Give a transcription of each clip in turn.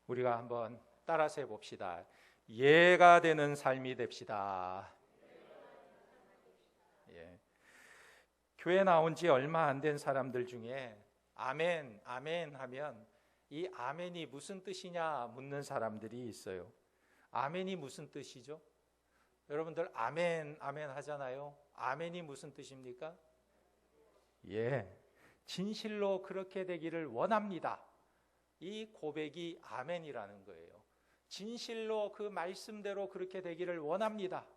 우리가 한번 따라서 해봅시다. 예가 되는 삶이 됩시다. 예. 교회 나온 지 얼마 안 된 사람들 중에 아멘, 아멘 하면 이 아멘이 무슨 뜻이냐 묻는 사람들이 있어요. 아멘이 무슨 뜻이죠? 여러분들 아멘, 아멘 하잖아요. 아멘이 무슨 뜻입니까? 예, 진실로 그렇게 되기를 원합니다. 이 고백이 아멘이라는 거예요. 진실로 그 말씀대로 그렇게 되기를 원합니다.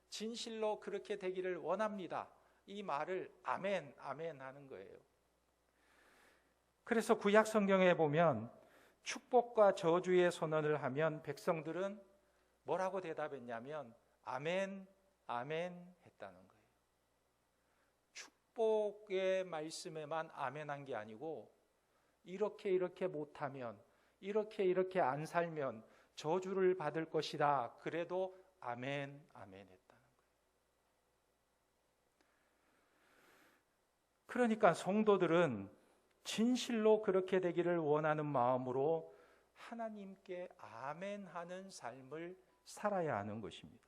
진실로 그렇게 되기를 원합니다. 이 말을 아멘, 아멘 하는 거예요. 그래서 구약 성경에 보면 축복과 저주의 선언을 하면 백성들은 뭐라고 대답했냐면 아멘, 아멘 했다는 거예요. 축복의 말씀에만 아멘한 게 아니고 이렇게 못하면, 이렇게 안 살면 저주를 받을 것이다. 그래도 아멘, 아멘 했다는 거예요. 그러니까 성도들은 진실로 그렇게 되기를 원하는 마음으로 하나님께 아멘하는 삶을 살아야 하는 것입니다.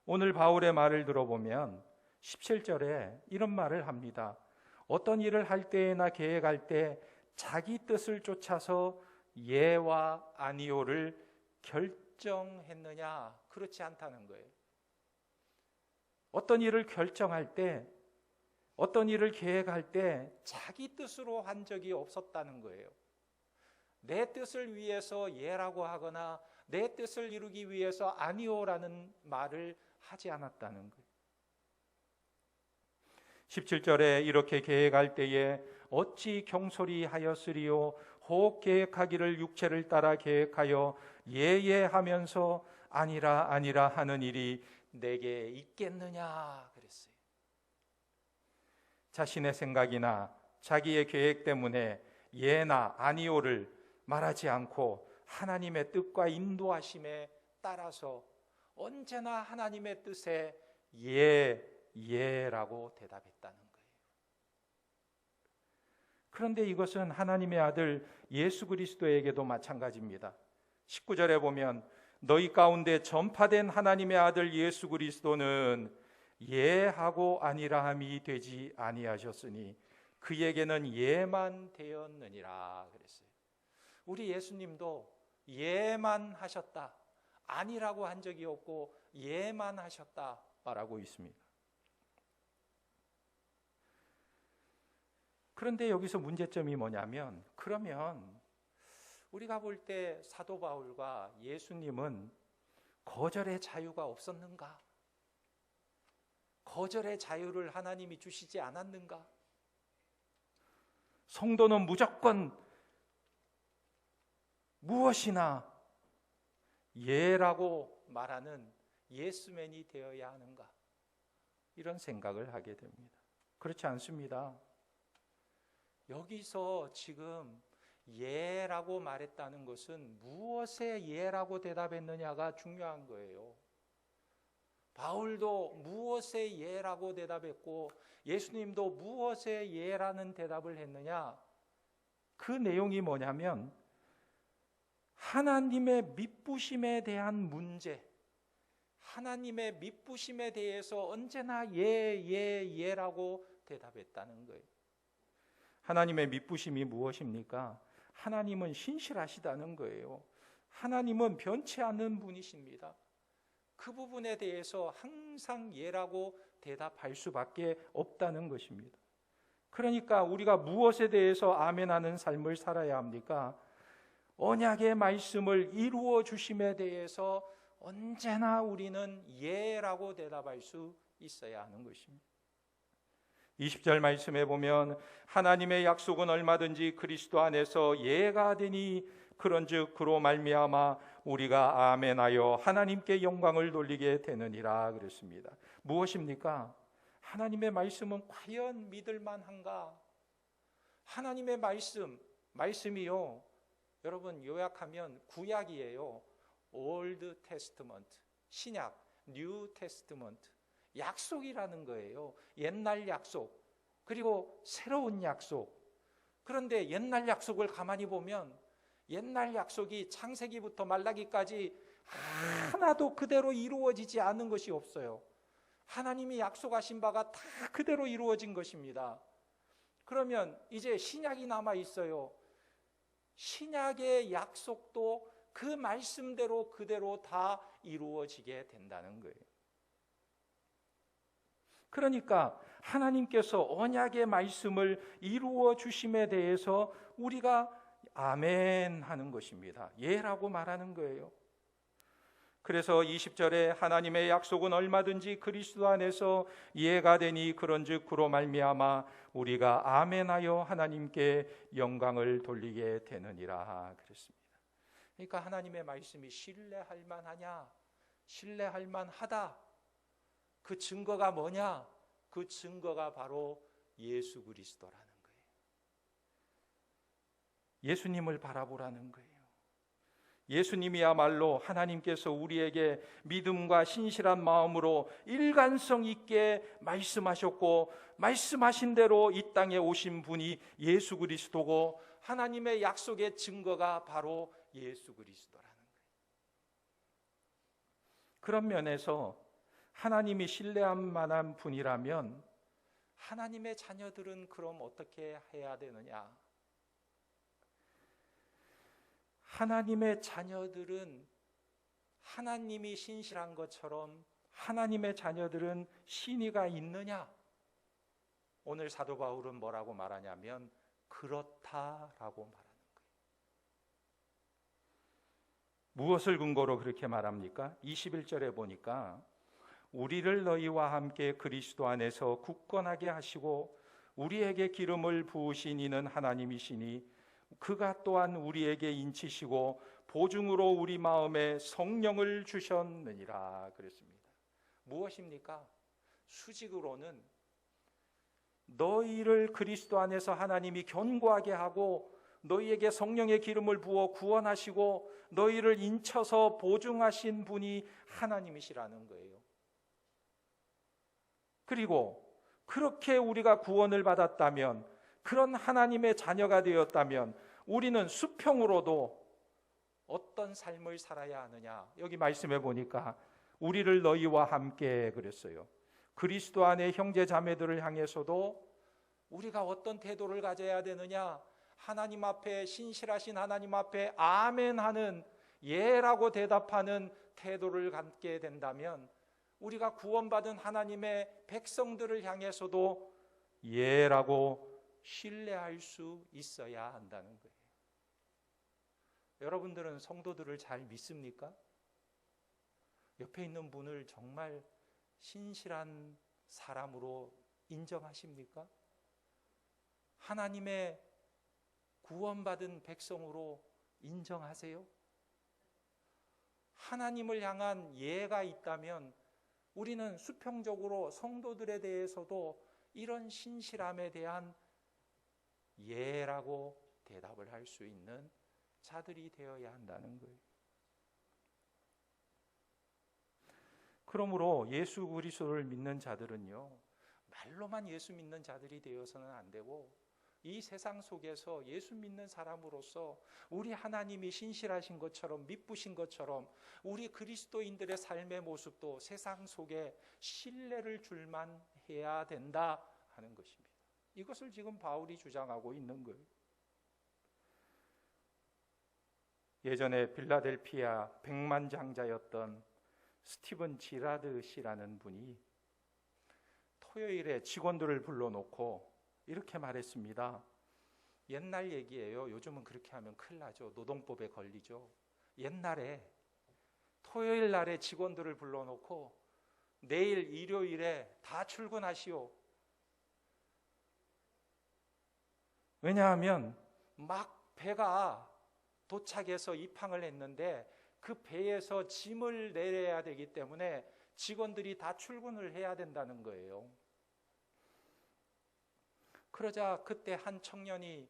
오늘 바울의 말을 들어보면 17절에 이런 말을 합니다. 어떤 일을 할 때나 계획할 때 자기 뜻을 쫓아서 예와 아니오를 결정했느냐? 그렇지 않다는 거예요. 어떤 일을 결정할 때, 어떤 일을 계획할 때 자기 뜻으로 한 적이 없었다는 거예요. 내 뜻을 위해서 예라고 하거나 내 뜻을 이루기 위해서 아니오라는 말을 하지 않았다는 거예요. 17절에 이렇게 계획할 때에 어찌 경솔히 하였으리요 혹 계획하기를 육체를 따라 계획하여 예하면서 아니라 하는 일이 내게 있겠느냐 그랬어요. 자신의 생각이나 자기의 계획 때문에 예나 아니오를 말하지 않고 하나님의 뜻과 인도하심에 따라서 언제나 하나님의 뜻에 예라고 대답했다는 거예요. 그런데 이것은 하나님의 아들 예수 그리스도에게도 마찬가지입니다. 19절에 보면 너희 가운데 전파된 하나님의 아들 예수 그리스도는 예하고 아니라함이 되지 아니하셨으니 그에게는 예만 되었느니라 그랬어요. 우리 예수님도 예만 하셨다. 아니라고 한 적이 없고 예만 하셨다 말하고 있습니다. 그런데 여기서 문제점이 뭐냐면 그러면 우리가 볼 때 사도 바울과 예수님은 거절의 자유가 없었는가? 거절의 자유를 하나님이 주시지 않았는가? 성도는 무조건 무엇이나 예라고 말하는 예스맨이 되어야 하는가? 이런 생각을 하게 됩니다. 그렇지 않습니다. 여기서 지금 예라고 말했다는 것은 무엇에 예라고 대답했느냐가 중요한 거예요. 바울도 무엇에 예라고 대답했고 예수님도 무엇에 예라는 대답을 했느냐? 그 내용이 뭐냐면 하나님의 미쁘심에 대한 문제, 하나님의 미쁘심에 대해서 언제나 예라고 대답했다는 거예요. 하나님의 미쁘심이 무엇입니까? 하나님은 신실하시다는 거예요. 하나님은 변치 않는 분이십니다. 그 부분에 대해서 항상 예라고 대답할 수밖에 없다는 것입니다. 그러니까 우리가 무엇에 대해서 아멘하는 삶을 살아야 합니까? 언약의 말씀을 이루어 주심에 대해서 언제나 우리는 예라고 대답할 수 있어야 하는 것입니다. 20절 말씀에 보면 하나님의 약속은 얼마든지 그리스도 안에서 예가 되니 그런즉 그로 말미암아 우리가 아멘하여 하나님께 영광을 돌리게 되느니라 그랬습니다. 무엇입니까? 하나님의 말씀은 과연 믿을 만한가? 하나님의 말씀이요. 여러분 요약하면 구약이에요. Old Testament, 신약, New Testament. 약속이라는 거예요. 옛날 약속, 그리고 새로운 약속. 그런데 옛날 약속을 가만히 보면 옛날 약속이 창세기부터 말라기까지 하나도 그대로 이루어지지 않은 것이 없어요. 하나님이 약속하신 바가 다 그대로 이루어진 것입니다. 그러면 이제 신약이 남아 있어요. 신약의 약속도 그 말씀대로 그대로 다 이루어지게 된다는 거예요. 그러니까 하나님께서 언약의 말씀을 이루어 주심에 대해서 우리가 아멘 하는 것입니다. 예라고 말하는 거예요. 그래서 20절에 하나님의 약속은 얼마든지 그리스도 안에서 예가 되니 그런즉 그로 말미암아 우리가 아멘하여 하나님께 영광을 돌리게 되느니라 그랬습니다. 그러니까 하나님의 말씀이 신뢰할 만하냐? 신뢰할 만하다. 그 증거가 뭐냐? 그 증거가 바로 예수 그리스도라는 거예요. 예수님을 바라보라는 거예요. 예수님이야말로 하나님께서 우리에게 믿음과 신실한 마음으로 일관성 있게 말씀하셨고 말씀하신 대로 이 땅에 오신 분이 예수 그리스도고 하나님의 약속의 증거가 바로 예수 그리스도라는 거예요. 그런 면에서 하나님이 신뢰할 만한 분이라면 하나님의 자녀들은 그럼 어떻게 해야 되느냐? 하나님의 자녀들은 하나님이 신실한 것처럼 하나님의 자녀들은 신의가 있느냐? 오늘 사도 바울은 뭐라고 말하냐면 그렇다라고 말하는 거예요. 무엇을 근거로 그렇게 말합니까? 21절에 보니까 우리를 너희와 함께 그리스도 안에서 굳건하게 하시고 우리에게 기름을 부으신 이는 하나님이시니 그가 또한 우리에게 인치시고 보증으로 우리 마음에 성령을 주셨느니라 그랬습니다. 무엇입니까? 수직으로는 너희를 그리스도 안에서 하나님이 견고하게 하고 너희에게 성령의 기름을 부어 구원하시고 너희를 인쳐서 보증하신 분이 하나님이시라는 거예요. 그리고 그렇게 우리가 구원을 받았다면 그런 하나님의 자녀가 되었다면 우리는 수평으로도 어떤 삶을 살아야 하느냐? 여기 말씀해 보니까 우리를 너희와 함께 그랬어요. 그리스도 안에 형제 자매들을 향해서도 우리가 어떤 태도를 가져야 되느냐? 하나님 앞에 신실하신 하나님 앞에 아멘 하는 예라고 대답하는 태도를 갖게 된다면 우리가 구원받은 하나님의 백성들을 향해서도 예라고 신뢰할 수 있어야 한다는 거예요. 여러분들은 성도들을 잘 믿습니까? 옆에 있는 분을 정말 신실한 사람으로 인정하십니까? 하나님의 구원받은 백성으로 인정하세요? 하나님을 향한 예가 있다면 우리는 수평적으로 성도들에 대해서도 이런 신실함에 대한 예라고 대답을 할 수 있는 자들이 되어야 한다는 거예요. 그러므로 예수 그리스도를 믿는 자들은요, 말로만 예수 믿는 자들이 되어서는 안 되고 이 세상 속에서 예수 믿는 사람으로서 우리 하나님이 신실하신 것처럼 믿으신 것처럼 우리 그리스도인들의 삶의 모습도 세상 속에 신뢰를 줄만 해야 된다 하는 것입니다. 이것을 지금 바울이 주장하고 있는 거예요. 예전에 필라델피아 백만장자였던 스티븐 지라드 씨라는 분이 토요일에 직원들을 불러놓고 이렇게 말했습니다. 옛날 얘기예요. 요즘은 그렇게 하면 큰일 나죠. 노동법에 걸리죠. 옛날에 토요일 날에 직원들을 불러놓고 내일 일요일에 다 출근하시오. 왜냐하면 막 배가 도착해서 입항을 했는데 그 배에서 짐을 내려야 되기 때문에 직원들이 다 출근을 해야 된다는 거예요. 그러자 그때 한 청년이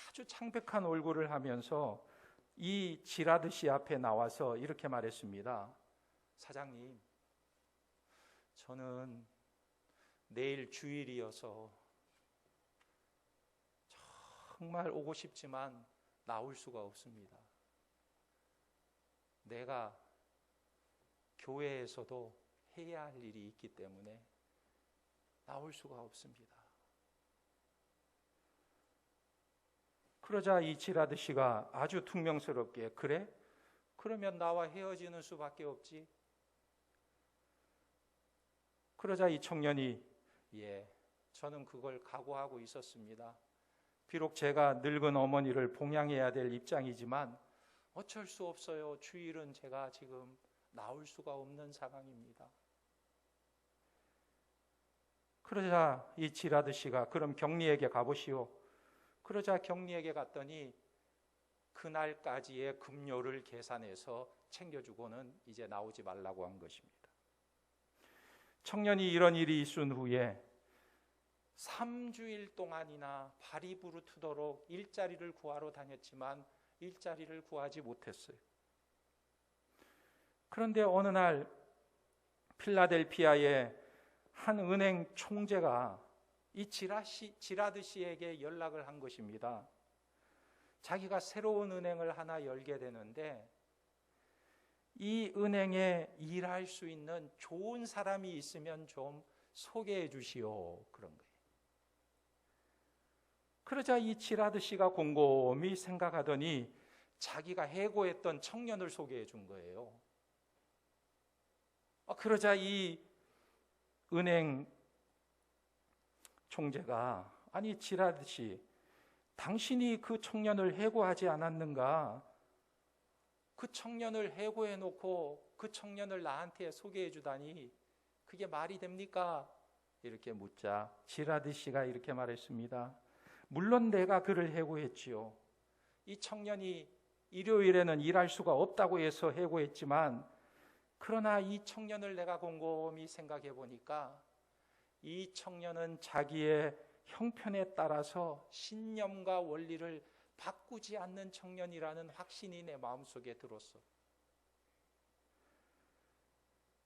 아주 창백한 얼굴을 하면서 이 지라드 씨 앞에 나와서 이렇게 말했습니다. 사장님, 저는 내일 주일이어서 정말 오고 싶지만 나올 수가 없습니다. 내가 교회에서도 해야 할 일이 있기 때문에 나올 수가 없습니다. 그러자 이 지라드 씨가 아주 퉁명스럽게, 그래? 그러면 나와 헤어지는 수밖에 없지. 그러자 이 청년이, 예, 저는 그걸 각오하고 있었습니다. 비록 제가 늙은 어머니를 봉양해야 될 입장이지만 어쩔 수 없어요. 주일은 제가 지금 나올 수가 없는 상황입니다. 그러자 이 지라드 씨가, 그럼 경리에게 가보시오. 그러자 경리에게 갔더니 그날까지의 급료를 계산해서 챙겨주고는 이제 나오지 말라고 한 것입니다. 청년이 이런 일이 있은 후에 3주일 동안이나 발이 부르트도록 일자리를 구하러 다녔지만 일자리를 구하지 못했어요. 그런데 어느 날 필라델피아의 한 은행 총재가 이 지라드 씨에게 연락을 한 것입니다. 자기가 새로운 은행을 하나 열게 되는데 이 은행에 일할 수 있는 좋은 사람이 있으면 좀 소개해 주시오. 그런 거예요. 그러자 이 지라드 씨가 곰곰이 생각하더니 자기가 해고했던 청년을 소개해 준 거예요. 그러자 이 은행 총재가, 아니 지라드 씨, 당신이 그 청년을 해고하지 않았는가? 그 청년을 해고해 놓고 그 청년을 나한테 소개해 주다니 그게 말이 됩니까? 이렇게 묻자 지라드 씨가 이렇게 말했습니다. 물론 내가 그를 해고했지요. 이 청년이 일요일에는 일할 수가 없다고 해서 해고했지만, 그러나 이 청년을 내가 곰곰이 생각해 보니까 이 청년은 자기의 형편에 따라서 신념과 원리를 바꾸지 않는 청년이라는 확신이 내 마음속에 들었어.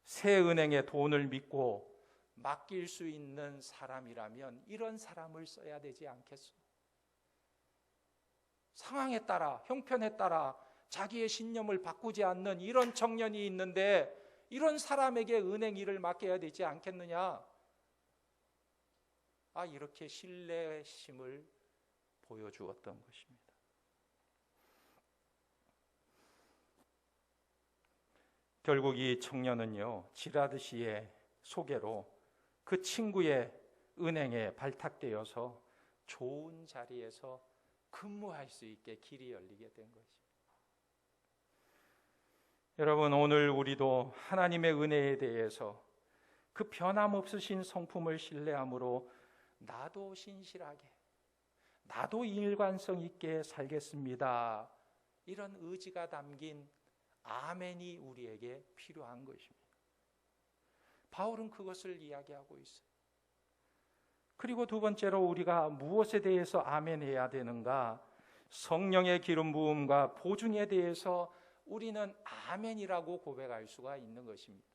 새 은행의 돈을 믿고 맡길 수 있는 사람이라면 이런 사람을 써야 되지 않겠소? 상황에 따라, 형편에 따라 자기의 신념을 바꾸지 않는 이런 청년이 있는데 이런 사람에게 은행 일을 맡겨야 되지 않겠느냐? 이렇게 신뢰심을 보여주었던 것입니다. 결국 이 청년은요, 지라드 씨의 소개로 그 친구의 은행에 발탁되어서 좋은 자리에서 근무할 수 있게 길이 열리게 된 것입니다. 여러분, 오늘 우리도 하나님의 은혜에 대해서 그 변함없으신 성품을 신뢰함으로 나도 신실하게, 나도 일관성 있게 살겠습니다, 이런 의지가 담긴 아멘이 우리에게 필요한 것입니다. 바울은 그것을 이야기하고 있어요. 그리고 두 번째로 우리가 무엇에 대해서 아멘해야 되는가? 성령의 기름 부음과 보증에 대해서 우리는 아멘이라고 고백할 수가 있는 것입니다.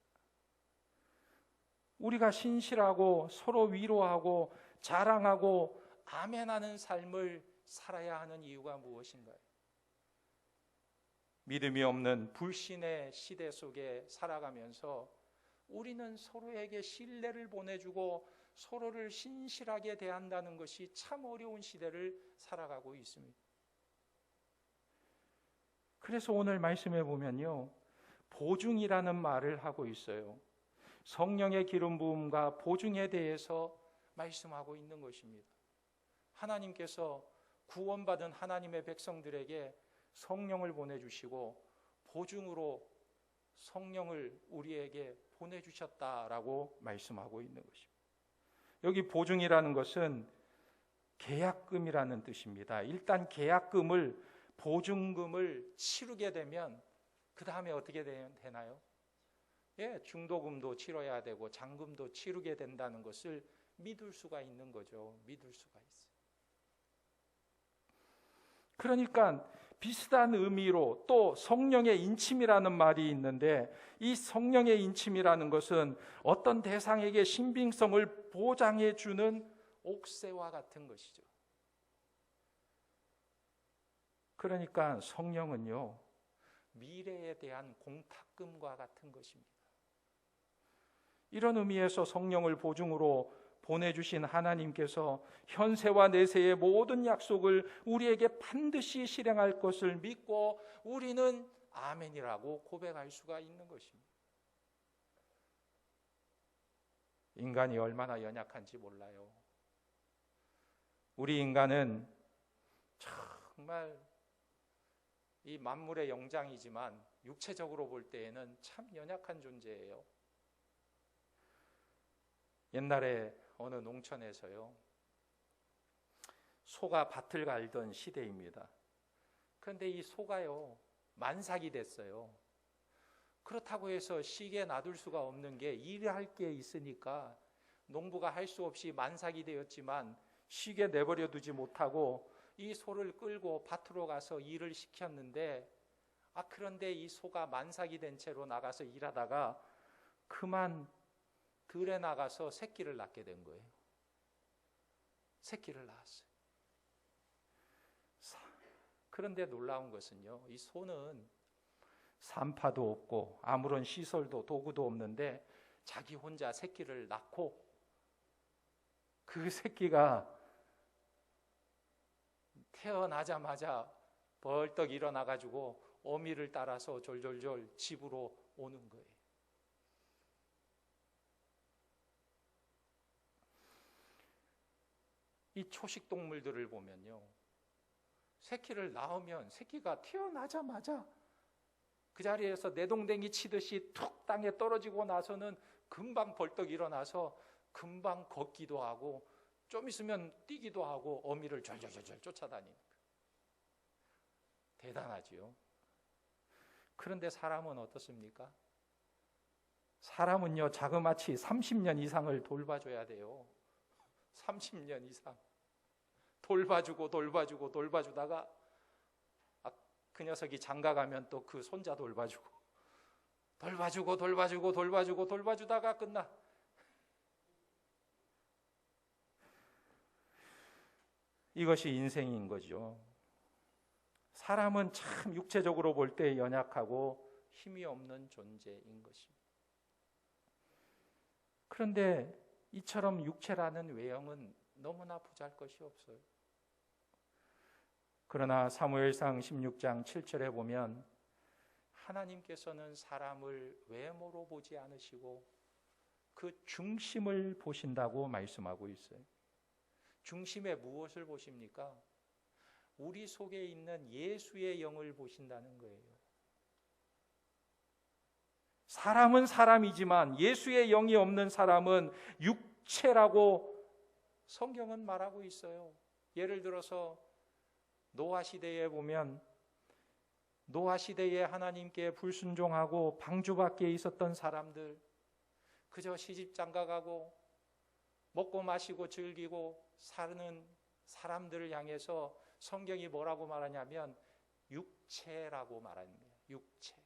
우리가 신실하고 서로 위로하고 자랑하고 아멘하는 삶을 살아야 하는 이유가 무엇인가요? 믿음이 없는 불신의 시대 속에 살아가면서 우리는 서로에게 신뢰를 보내주고 서로를 신실하게 대한다는 것이 참 어려운 시대를 살아가고 있습니다. 그래서 오늘 말씀해 보면요, 보증이라는 말을 하고 있어요. 성령의 기름 부음과 보증에 대해서 말씀하고 있는 것입니다. 하나님께서 구원받은 하나님의 백성들에게 성령을 보내주시고 보증으로 성령을 우리에게 보내주셨다라고 말씀하고 있는 것입니다. 여기 보증이라는 것은 계약금이라는 뜻입니다. 일단 계약금을, 보증금을 치르게 되면 그 다음에 어떻게 되나요? 중도금도 치러야 되고 잔금도 치르게 된다는 것을 믿을 수가 있는 거죠. 믿을 수가 있어요. 그러니까 비슷한 의미로 또 성령의 인침이라는 말이 있는데, 이 성령의 인침이라는 것은 어떤 대상에게 신빙성을 보장해 주는 옥새와 같은 것이죠. 그러니까 성령은요, 미래에 대한 공탁금과 같은 것입니다. 이런 의미에서 성령을 보증으로 보내주신 하나님께서 현세와 내세의 모든 약속을 우리에게 반드시 실행할 것을 믿고 우리는 아멘이라고 고백할 수가 있는 것입니다. 인간이 얼마나 연약한지 몰라요. 우리 인간은 정말 이 만물의 영장이지만 육체적으로 볼 때에는 참 연약한 존재예요. 옛날에 어느 농촌에서요, 소가 밭을 갈던 시대입니다. 그런데 이 소가요, 만삭이 됐어요. 그렇다고 해서 쉬게 놔둘 수가 없는 게 일할 게 있으니까 농부가 할 수 없이 만삭이 되었지만 쉬게 내버려 두지 못하고 이 소를 끌고 밭으로 가서 일을 시켰는데, 그런데 이 소가 만삭이 된 채로 나가서 일하다가 그만 들에 나가서 새끼를 낳게 된 거예요. 새끼를 낳았어요. 그런데 놀라운 것은요, 이 소는 산파도 없고 아무런 시설도 도구도 없는데 자기 혼자 새끼를 낳고 그 새끼가 태어나자마자 벌떡 일어나가지고 어미를 따라서 졸졸졸 집으로 오는 거예요. 이 초식 동물들을 보면요, 새끼를 낳으면 새끼가 태어나자마자 그 자리에서 내동댕이 치듯이 툭 땅에 떨어지고 나서는 금방 벌떡 일어나서 금방 걷기도 하고 좀 있으면 뛰기도 하고 어미를 졸졸졸 쫓아다니는 거예요. 대단하지요. 그런데 사람은 어떻습니까? 사람은요, 자그마치 30년 이상을 돌봐줘야 돼요. 30년 이상 돌봐주다가 그 녀석이 장가가면 또 그 손자 돌봐주다가 끝나. 이것이 인생인 거죠. 사람은 참 육체적으로 볼 때 연약하고 힘이 없는 존재인 것입니다. 그런데 이처럼 육체라는 외형은 너무나 보잘것이 없어요. 그러나 사무엘상 16장 7절에 보면 하나님께서는 사람을 외모로 보지 않으시고 그 중심을 보신다고 말씀하고 있어요. 중심에 무엇을 보십니까? 우리 속에 있는 예수의 영을 보신다는 거예요. 사람은 사람이지만 예수의 영이 없는 사람은 육체라고 성경은 말하고 있어요. 예를 들어서 노아 시대에 보면 노아 시대에 하나님께 불순종하고 방주 밖에 있었던 사람들, 그저 시집 장가가고 먹고 마시고 즐기고 사는 사람들을 향해서 성경이 뭐라고 말하냐면 육체라고 말합니다. 육체.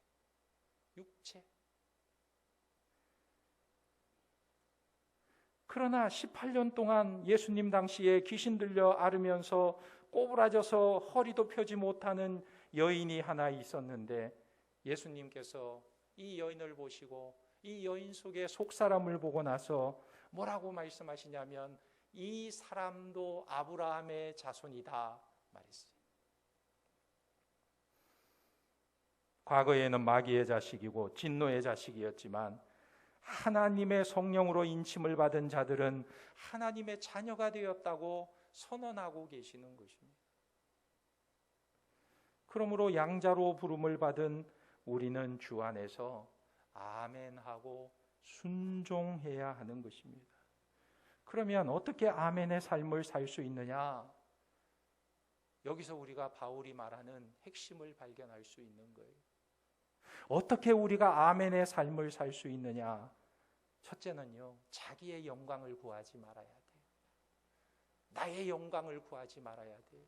그러나 18년 동안 예수님 당시에 귀신 들려 앓으면서 꼬부라져서 허리도 펴지 못하는 여인이 하나 있었는데 예수님께서 이 여인을 보시고 이 여인 속의 속사람을 보고 나서 뭐라고 말씀하시냐면 이 사람도 아브라함의 자손이다 말했어요. 과거에는 마귀의 자식이고 진노의 자식이었지만 하나님의 성령으로 인침을 받은 자들은 하나님의 자녀가 되었다고 선언하고 계시는 것입니다. 그러므로 양자로 부름을 받은 우리는 주 안에서 아멘하고 순종해야 하는 것입니다. 그러면 어떻게 아멘의 삶을 살 수 있느냐? 여기서 우리가 바울이 말하는 핵심을 발견할 수 있는 거예요. 어떻게 우리가 아멘의 삶을 살 수 있느냐? 첫째는요, 자기의 영광을 구하지 말아야 돼요. 나의 영광을 구하지 말아야 돼요.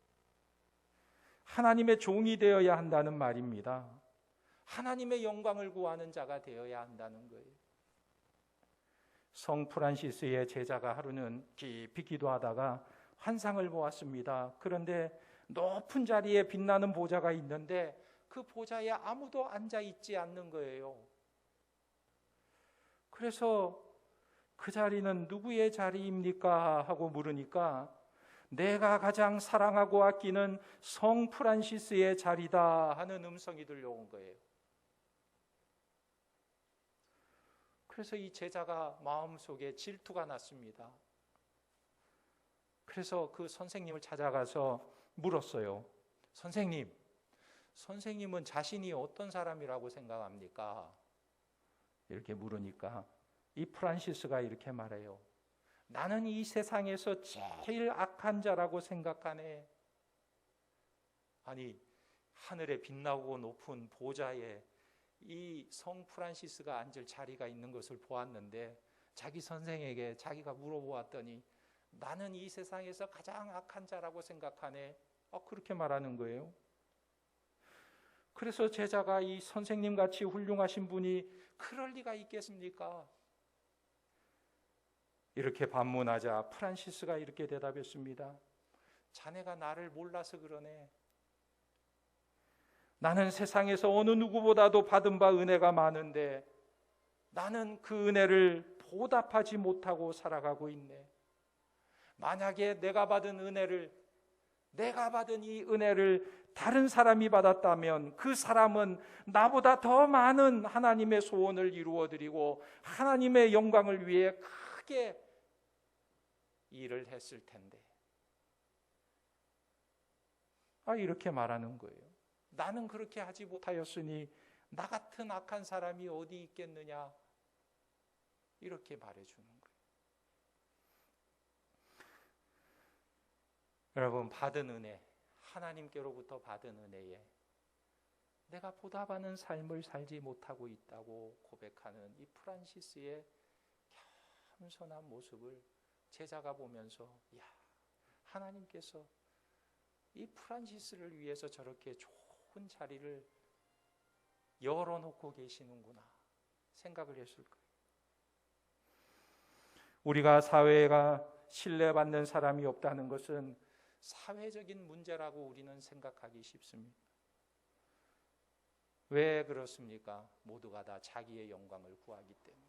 하나님의 종이 되어야 한다는 말입니다. 하나님의 영광을 구하는 자가 되어야 한다는 거예요. 성 프란시스의 제자가 하루는 깊이 기도하다가 환상을 보았습니다. 그런데 높은 자리에 빛나는 보좌가 있는데 그 보좌에 아무도 앉아 있지 않는 거예요. 그래서 그 자리는 누구의 자리입니까? 하고 물으니까 내가 가장 사랑하고 아끼는 성 프란시스의 자리다 하는 음성이 들려온 거예요. 그래서 이 제자가 마음속에 질투가 났습니다. 그래서 그 선생님을 찾아가서 물었어요. 선생님은 자신이 어떤 사람이라고 생각합니까? 이렇게 물으니까 이 프란시스가 이렇게 말해요. 나는 이 세상에서 제일 악한 자라고 생각하네. 아니, 하늘에 빛나고 높은 보좌에 이 성 프란시스가 앉을 자리가 있는 것을 보았는데 자기 선생에게 자기가 물어보았더니 나는 이 세상에서 가장 악한 자라고 생각하네. 그렇게 말하는 거예요. 그래서 제자가 이 선생님같이 훌륭하신 분이 그럴 리가 있겠습니까? 이렇게 반문하자 프란시스가 이렇게 대답했습니다. 자네가 나를 몰라서 그러네. 나는 세상에서 어느 누구보다도 받은 바 은혜가 많은데 나는 그 은혜를 보답하지 못하고 살아가고 있네. 만약에 내가 받은 이 은혜를 다른 사람이 받았다면 그 사람은 나보다 더 많은 하나님의 소원을 이루어드리고 하나님의 영광을 위해 크게 일을 했을 텐데. 이렇게 말하는 거예요. 나는 그렇게 하지 못하였으니 나 같은 악한 사람이 어디 있겠느냐. 이렇게 말해주는 거예요. 여러분, 받은 은혜, 하나님께로부터 받은 은혜에 내가 보답하는 삶을 살지 못하고 있다고 고백하는 이 프란시스의 겸손한 모습을 제자가 보면서 야, 하나님께서 이 프란시스를 위해서 저렇게 좋은 자리를 열어놓고 계시는구나 생각을 했을 거예요. 우리가 사회가 신뢰받는 사람이 없다는 것은 사회적인 문제라고 우리는 생각하기 쉽습니다. 왜 그렇습니까? 모두가 다 자기의 영광을 구하기 때문에.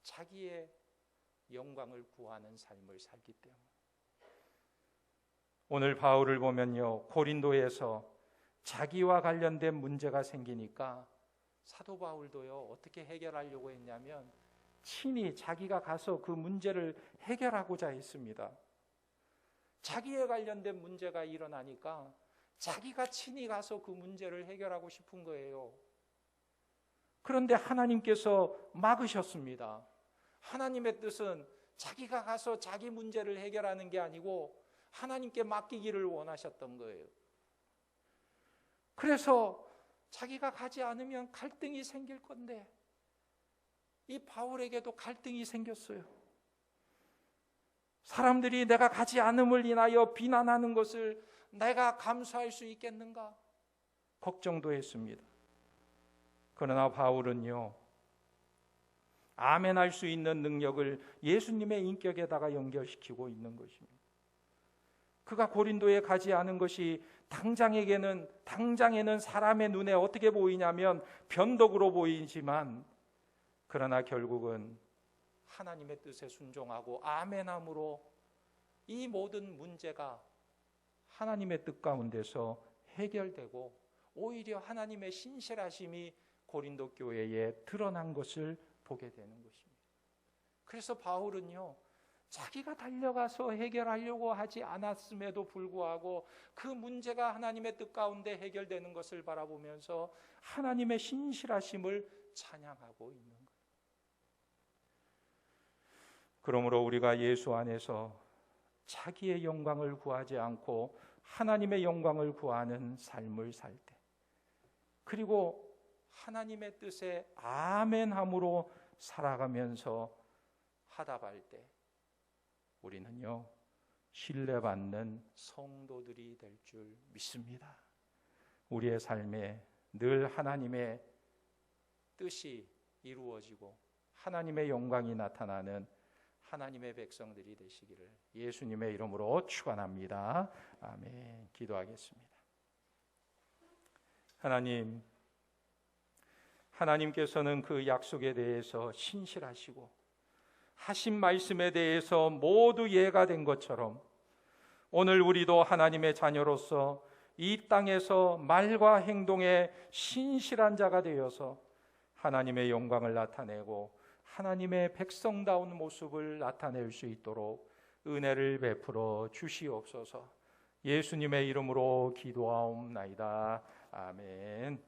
자기의 영광을 구하는 삶을 살기 때문에. 오늘 바울을 보면요, 고린도에서 자기와 관련된 문제가 생기니까 사도 바울도요, 어떻게 해결하려고 했냐면 친히 자기가 가서 그 문제를 해결하고자 했습니다. 자기에 관련된 문제가 일어나니까 자기가 친히 가서 그 문제를 해결하고 싶은 거예요. 그런데 하나님께서 막으셨습니다. 하나님의 뜻은 자기가 가서 자기 문제를 해결하는 게 아니고 하나님께 맡기기를 원하셨던 거예요. 그래서 자기가 가지 않으면 갈등이 생길 건데 이 바울에게도 갈등이 생겼어요. 사람들이 내가 가지 않음을 인하여 비난하는 것을 내가 감수할 수 있겠는가? 걱정도 했습니다. 그러나 바울은요, 아멘할 수 있는 능력을 예수님의 인격에다가 연결시키고 있는 것입니다. 그가 고린도에 가지 않은 것이 당장에는 사람의 눈에 어떻게 보이냐면 변덕으로 보이지만 그러나 결국은 하나님의 뜻에 순종하고 아멘함으로 이 모든 문제가 하나님의 뜻 가운데서 해결되고 오히려 하나님의 신실하심이 고린도 교회에 드러난 것을 보게 되는 것입니다. 그래서 바울은요, 자기가 달려가서 해결하려고 하지 않았음에도 불구하고 그 문제가 하나님의 뜻 가운데 해결되는 것을 바라보면서 하나님의 신실하심을 찬양하고 있는 거예요. 그러므로 우리가 예수 안에서 자기의 영광을 구하지 않고 하나님의 영광을 구하는 삶을 살 때, 그리고 하나님의 뜻에 아멘함으로 살아가면서 하답할 때 우리는요, 신뢰받는 성도들이 될 줄 믿습니다. 우리의 삶에 늘 하나님의 뜻이 이루어지고 하나님의 영광이 나타나는 하나님의 백성들이 되시기를 예수님의 이름으로 축원합니다. 아멘. 기도하겠습니다. 하나님께서는 그 약속에 대해서 신실하시고 하신 말씀에 대해서 모두 이해가 된 것처럼 오늘 우리도 하나님의 자녀로서 이 땅에서 말과 행동에 신실한 자가 되어서 하나님의 영광을 나타내고 하나님의 백성다운 모습을 나타낼 수 있도록 은혜를 베풀어 주시옵소서. 예수님의 이름으로 기도하옵나이다. 아멘.